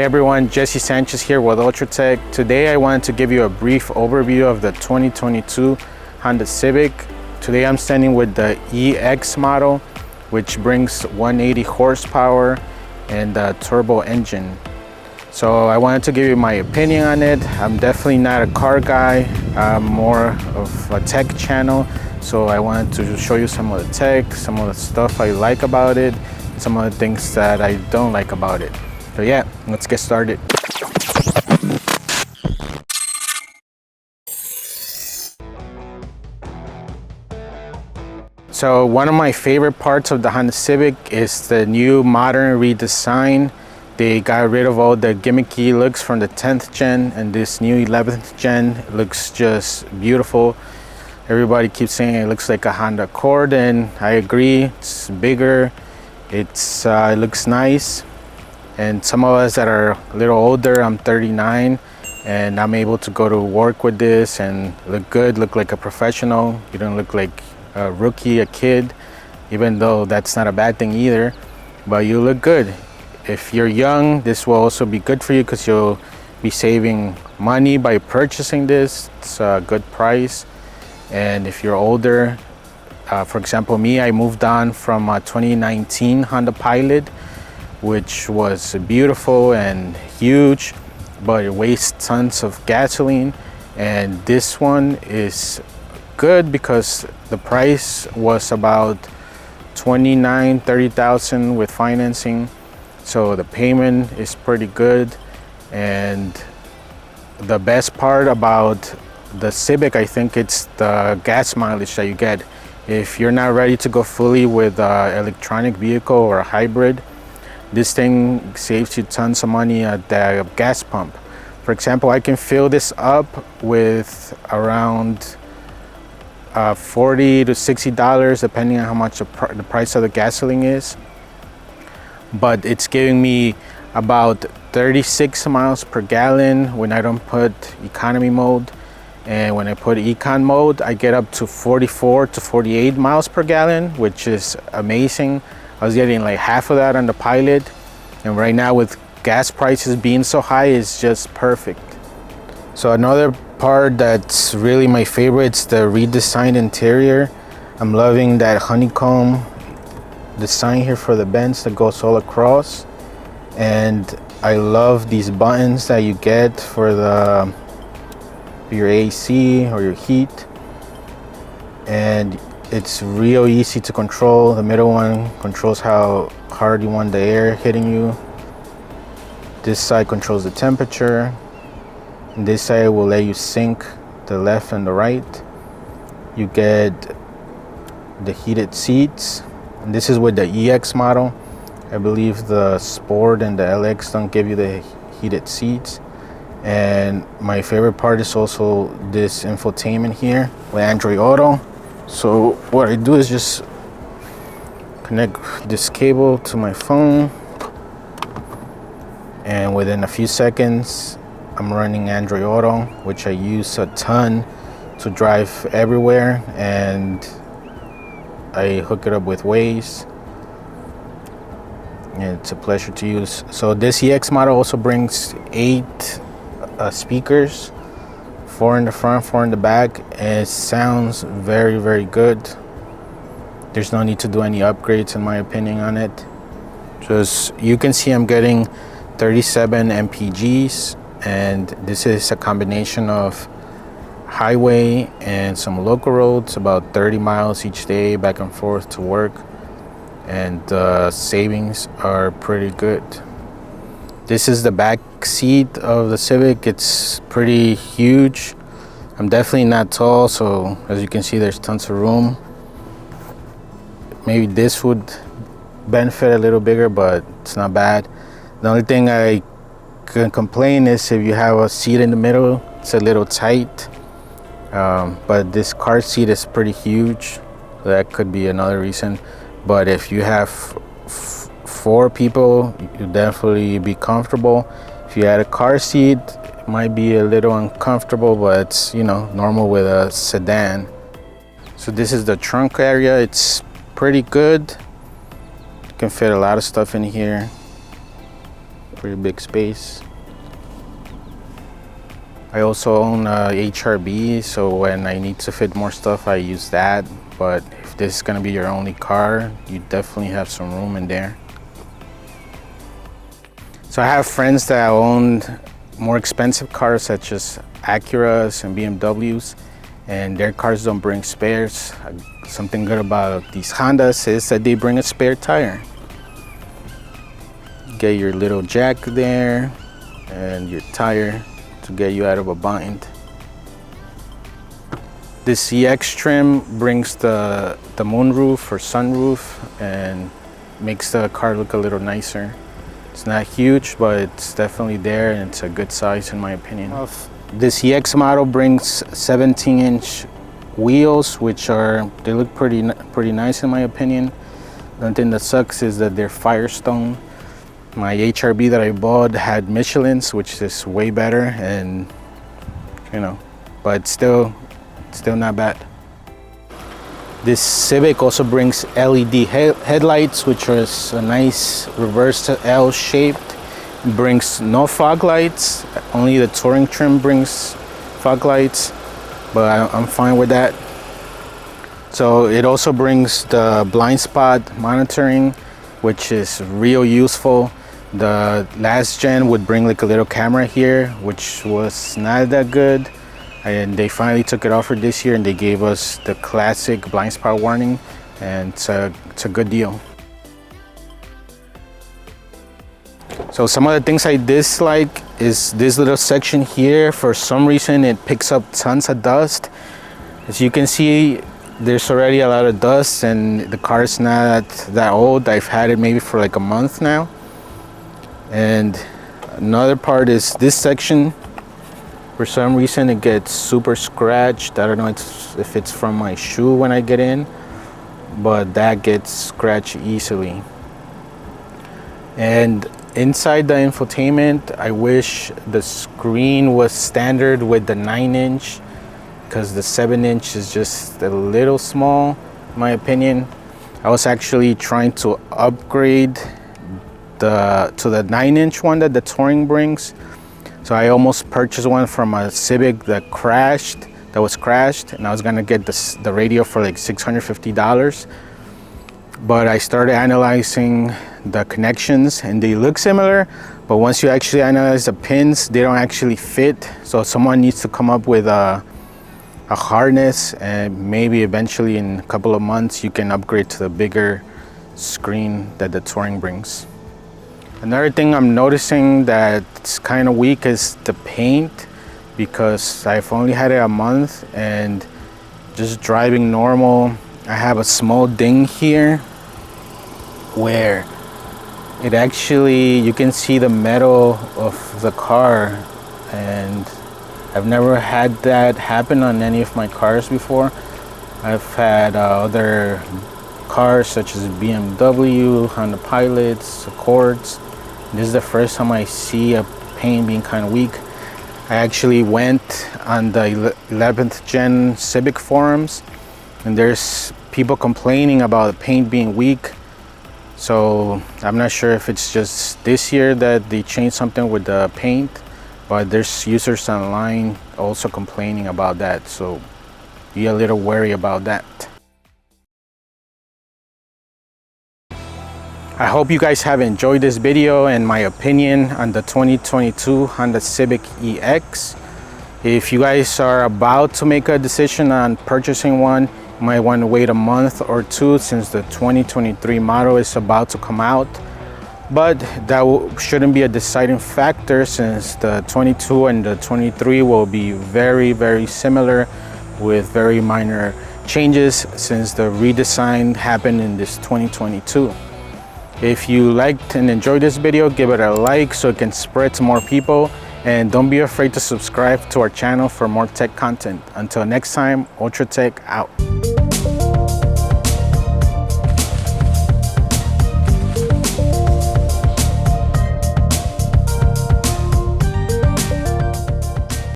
Hey everyone, Jesse Sanchez here with UltraTech. Today I wanted to give you a brief overview of the 2022 Honda Civic. Today I'm standing with the EX model, which brings 180 horsepower and a turbo engine. So I wanted to give you my opinion on it. I'm definitely not a car guy, I'm more of a tech channel. So I wanted to show you some of the tech, some of the stuff I like about it, some of the things that I don't like about it. So yeah, let's get started. So one of my favorite parts of the Honda Civic is the new modern redesign. They got rid of all the gimmicky looks from the 10th gen, and this new 11th gen looks just beautiful. Everybody keeps saying it looks like a Honda Accord, and I agree. It's bigger, it looks nice. And some of us that are a little older, I'm 39, and I'm able to go to work with this and look good, look like a professional. You don't look like a rookie, a kid, even though that's not a bad thing either, but you look good. If you're young, this will also be good for you because you'll be saving money by purchasing this. It's a good price. And if you're older, for example me, I moved on from a 2019 Honda Pilot, which was beautiful and huge, but it wastes tons of gasoline. And this one is good because the price was about 29-30,000 with financing, so the payment is pretty good. And the best part about the Civic, I think it's the gas mileage that you get. If you're not ready to go fully with an electronic vehicle or a hybrid, this thing saves you tons of money at the gas pump. For example, I can fill this up with around $40 to $60 depending on how much the price of the gasoline is, but it's giving me about 36 miles per gallon when I don't put economy mode. And when I put econ mode, I get up to 44 to 48 miles per gallon, which is amazing. I was getting like half of that on the Pilot, and right now with gas prices being so high, it's just perfect. So another part that's really my favorite is the redesigned interior. I'm loving that honeycomb design here for the vents that goes all across, and I love these buttons that you get for your AC or your heat, and it's real easy to control. The middle one controls how hard you want the air hitting you. This side controls the temperature, and this side will let you sync the left and the right. You get the heated seats, and this is with the EX model. I believe the Sport and the LX don't give you the heated seats. And my favorite part is also this infotainment here with Android Auto. So what I do is just connect this cable to my phone, and within a few seconds I'm running Android Auto, which I use a ton to drive everywhere, and I hook it up with Waze, and it's a pleasure to use. So this EX model also brings 8 speakers, 4 in the front, 4 in the back, and it sounds very, very good. There's no need to do any upgrades in my opinion on it. Just, you can see I'm getting 37 mpgs, and this is a combination of highway and some local roads, about 30 miles each day back and forth to work, and savings are pretty good. This is the back seat of the Civic. It's pretty huge. I'm definitely not tall, so as you can see, there's tons of room. Maybe this would benefit a little bigger, but it's not bad. The only thing I can complain is if you have a seat in the middle, it's a little tight. But this car seat is pretty huge. That could be another reason. But if you have 4 people, you definitely be comfortable. If you had a car seat, it might be a little uncomfortable, but it's, you know, normal with a sedan. So this is the trunk area. It's pretty good. You can fit a lot of stuff in here. pretty big space. I also own a HRB, so when I need to fit more stuff, I use that. But if this is gonna be your only car, you definitely have some room in there. So I have friends that own more expensive cars such as Acuras and BMWs, and their cars don't bring spares. Something good about these Hondas is that they bring a spare tire. Get your little jack there and your tire to get you out of a bind. This EX trim brings the moonroof or sunroof and makes the car look a little nicer. It's not huge, but it's definitely there, and it's a good size in my opinion. This EX model brings 17-inch wheels, which they look pretty nice in my opinion. The only thing that sucks is that they're Firestone. My HRB that I bought had Michelin's, which is way better, and but still not bad. This Civic also brings LED headlights, which is a nice reverse L shaped. It brings no fog lights, only the touring trim brings fog lights, but I'm fine with that. So it also brings the blind spot monitoring, which is real useful. The last gen would bring like a little camera here, which was not that good, and they finally took it off for this year, and they gave us the classic blind spot warning, and it's a good deal. So some of the things I dislike is this little section here. For some reason it picks up tons of dust. As you can see, there's already a lot of dust, and the car is not that old. I've had it maybe for like a month now. And another part is this section. For some reason it gets super scratched. I don't know if it's from my shoe when I get in, but that gets scratched easily. And inside the infotainment, I wish the screen was standard with the 9-inch, because the 7-inch is just a little small in my opinion. I was actually trying to upgrade to the 9-inch one that the Touring brings. So I almost purchased one from a Civic that was crashed, and I was gonna get the radio for like $650. But I started analyzing the connections, and they look similar, but once you actually analyze the pins, they don't actually fit. So someone needs to come up with a harness, and maybe eventually in a couple of months you can upgrade to the bigger screen that the Touring brings. Another thing I'm noticing that's kind of weak is the paint, because I've only had it a month, and just driving normal, I have a small ding here where it actually, you can see the metal of the car, and I've never had that happen on any of my cars before. I've had other cars such as BMW, Honda Pilots, Accords. This is the first time I see a paint being kind of weak. I actually went on the 11th Gen Civic forums, and there's people complaining about the paint being weak. So I'm not sure if it's just this year that they changed something with the paint, but there's users online also complaining about that. So be a little wary about that. I hope you guys have enjoyed this video and my opinion on the 2022 Honda Civic EX. If you guys are about to make a decision on purchasing one, you might want to wait a month or two, since the 2023 model is about to come out. But that shouldn't be a deciding factor, since the 22 and the 23 will be very, very similar with very minor changes, since the redesign happened in this 2022. If you liked and enjoyed this video, give it a like so it can spread to more people, and don't be afraid to subscribe to our channel for more tech content. Until next time, Ultra Tech out.